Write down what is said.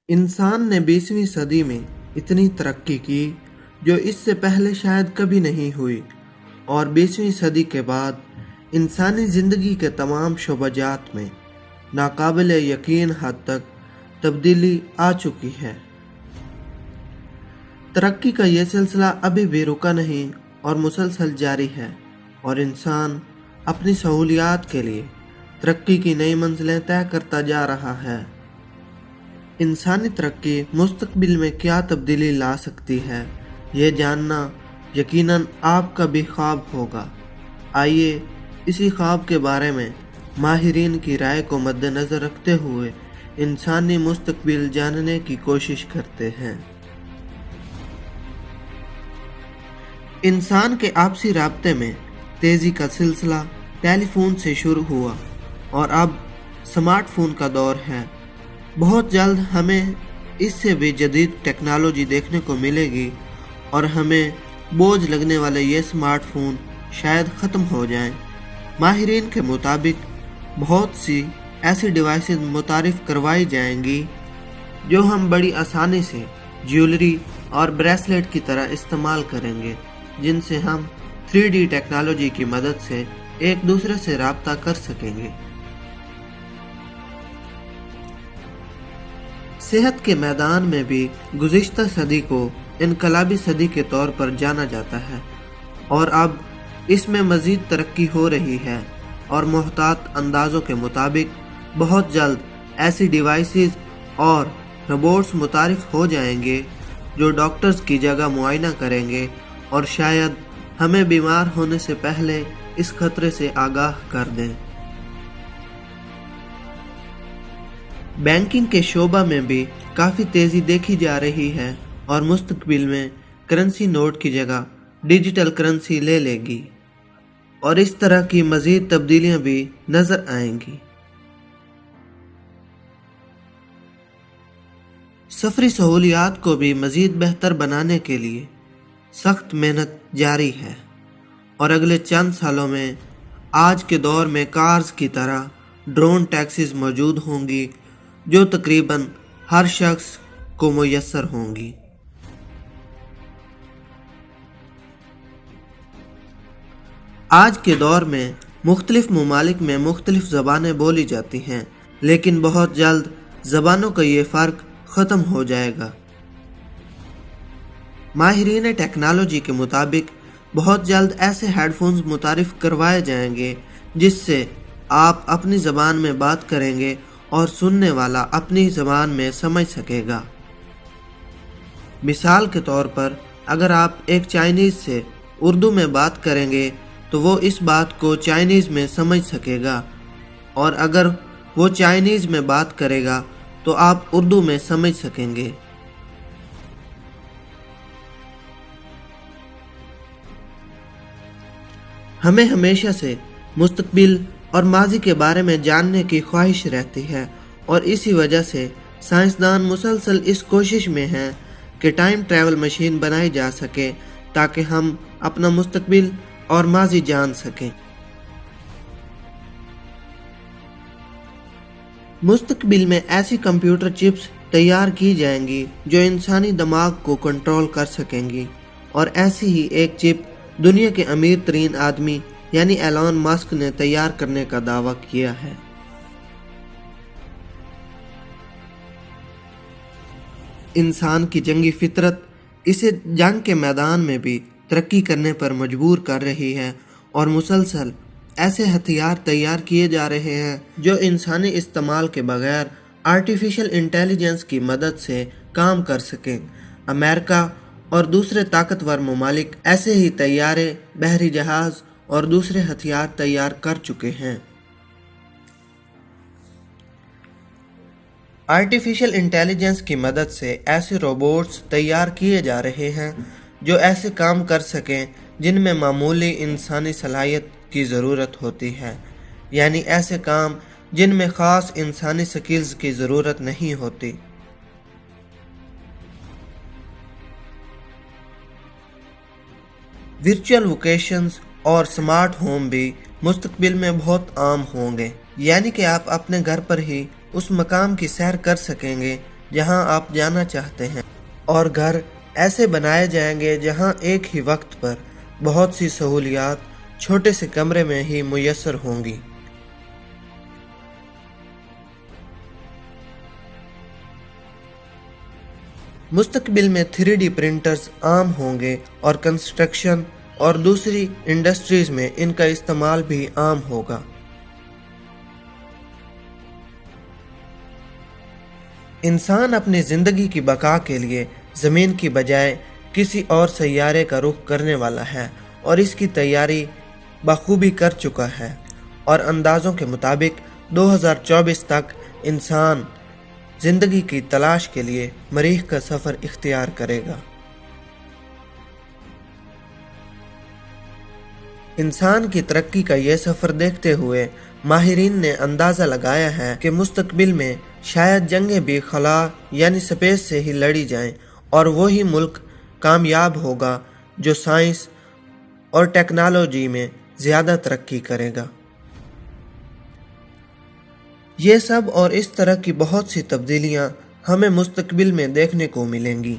انسان نے 20ویں صدی میں اتنی ترقی کی جو اس سے پہلے شاید کبھی نہیں ہوئی، اور 20ویں صدی کے بعد انسانی زندگی کے تمام شعبہ جات میں ناقابل یقین حد تک تبدیلی آ چکی ہے۔ ترقی کا یہ سلسلہ ابھی بھی رکا نہیں اور مسلسل جاری ہے، اور انسان اپنی سہولیات کے لیے ترقی کی نئی منزلیں طے کرتا جا رہا ہے۔ انسانی ترقی مستقبل میں کیا تبدیلی لا سکتی ہے، یہ جاننا یقیناً آپ کا بھی خواب ہوگا۔ آئیے اسی خواب کے بارے میں ماہرین کی رائے کو مد نظر رکھتے ہوئے انسانی مستقبل جاننے کی کوشش کرتے ہیں۔ انسان کے آپسی رابطے میں تیزی کا سلسلہ ٹیلی فون سے شروع ہوا اور اب سمارٹ فون کا دور ہے۔ بہت جلد ہمیں اس سے بھی جدید ٹیکنالوجی دیکھنے کو ملے گی اور ہمیں بوجھ لگنے والے یہ سمارٹ فون شاید ختم ہو جائیں۔ ماہرین کے مطابق بہت سی ایسی ڈیوائسز متعارف کروائی جائیں گی جو ہم بڑی آسانی سے جیولری اور بریسلیٹ کی طرح استعمال کریں گے، جن سے ہم 3D ٹیکنالوجی کی مدد سے ایک دوسرے سے رابطہ کر سکیں گے۔ صحت کے میدان میں بھی گزشتہ صدی کو انقلابی صدی کے طور پر جانا جاتا ہے، اور اب اس میں مزید ترقی ہو رہی ہے، اور محتاط اندازوں کے مطابق بہت جلد ایسی ڈیوائسز اور روبوٹس متعارف ہو جائیں گے جو ڈاکٹرز کی جگہ معائنہ کریں گے اور شاید ہمیں بیمار ہونے سے پہلے اس خطرے سے آگاہ کر دیں۔ بینکنگ کے شعبہ میں بھی کافی تیزی دیکھی جا رہی ہے، اور مستقبل میں کرنسی نوٹ کی جگہ ڈیجیٹل کرنسی لے لے گی، اور اس طرح کی مزید تبدیلیاں بھی نظر آئیں گی۔ سفری سہولیات کو بھی مزید بہتر بنانے کے لیے سخت محنت جاری ہے، اور اگلے چند سالوں میں آج کے دور میں کارز کی طرح ڈرون ٹیکسیز موجود ہوں گی جو تقریباً ہر شخص کو میسر ہوں گی۔ آج کے دور میں مختلف ممالک میں مختلف زبانیں بولی جاتی ہیں، لیکن بہت جلد زبانوں کا یہ فرق ختم ہو جائے گا۔ ماہرین ٹیکنالوجی کے مطابق بہت جلد ایسے ہیڈ فونز متعارف کروائے جائیں گے جس سے آپ اپنی زبان میں بات کریں گے اور سننے والا اپنی زبان میں سمجھ سکے گا۔ مثال کے طور پر اگر آپ ایک چائنیز سے اردو میں بات کریں گے تو وہ اس بات کو چائنیز میں سمجھ سکے گا، اور اگر وہ چائنیز میں بات کرے گا تو آپ اردو میں سمجھ سکیں گے۔ ہمیں ہمیشہ سے مستقبل اور ماضی کے بارے میں جاننے کی خواہش رہتی ہے، اور اسی وجہ سے سائنسدان مسلسل اس کوشش میں ہیں کہ ٹائم ٹریول مشین بنائی جا سکے تاکہ ہم اپنا مستقبل اور ماضی جان سکیں۔ مستقبل میں ایسی کمپیوٹر چپس تیار کی جائیں گی جو انسانی دماغ کو کنٹرول کر سکیں گی، اور ایسی ہی ایک چپ دنیا کے امیر ترین آدمی یعنی ایلون ماسک نے تیار کرنے کا دعویٰ کیا ہے۔ انسان کی جنگی فطرت اسے جنگ کے میدان میں بھی ترقی کرنے پر مجبور کر رہی ہے، اور مسلسل ایسے ہتھیار تیار کیے جا رہے ہیں جو انسانی استعمال کے بغیر آرٹیفیشل انٹیلیجنس کی مدد سے کام کر سکیں۔ امریکہ اور دوسرے طاقتور ممالک ایسے ہی طیارے، بحری جہاز اور دوسرے ہتھیار تیار کر چکے ہیں۔ آرٹیفیشل انٹیلیجنس کی مدد سے ایسے روبوٹس تیار کیے جا رہے ہیں جو ایسے کام کر سکیں جن میں معمولی انسانی صلاحیت کی ضرورت ہوتی ہے، یعنی ایسے کام جن میں خاص انسانی سکلز کی ضرورت نہیں ہوتی۔ ورچوئل ووکیشنز اور سمارٹ ہوم بھی مستقبل میں بہت عام ہوں گے، یعنی کہ آپ اپنے گھر پر ہی اس مقام کی سیر کر سکیں گے جہاں آپ جانا چاہتے ہیں، اور گھر ایسے بنائے جائیں گے جہاں ایک ہی وقت پر بہت سی سہولیات چھوٹے سے کمرے میں ہی میسر ہوں گی۔ مستقبل میں 3D پرنٹرز عام ہوں گے اور کنسٹرکشن اور دوسری انڈسٹریز میں ان کا استعمال بھی عام ہوگا۔ انسان اپنی زندگی کی بقا کے لیے زمین کی بجائے کسی اور سیارے کا رخ کرنے والا ہے اور اس کی تیاری بخوبی کر چکا ہے، اور اندازوں کے مطابق 2024 تک انسان زندگی کی تلاش کے لیے مریخ کا سفر اختیار کرے گا۔ انسان کی ترقی کا یہ سفر دیکھتے ہوئے ماہرین نے اندازہ لگایا ہے کہ مستقبل میں شاید جنگیں بھی خلا یعنی سپیس سے ہی لڑی جائیں، اور وہی ملک کامیاب ہوگا جو سائنس اور ٹیکنالوجی میں زیادہ ترقی کرے گا۔ یہ سب اور اس طرح کی بہت سی تبدیلیاں ہمیں مستقبل میں دیکھنے کو ملیں گی۔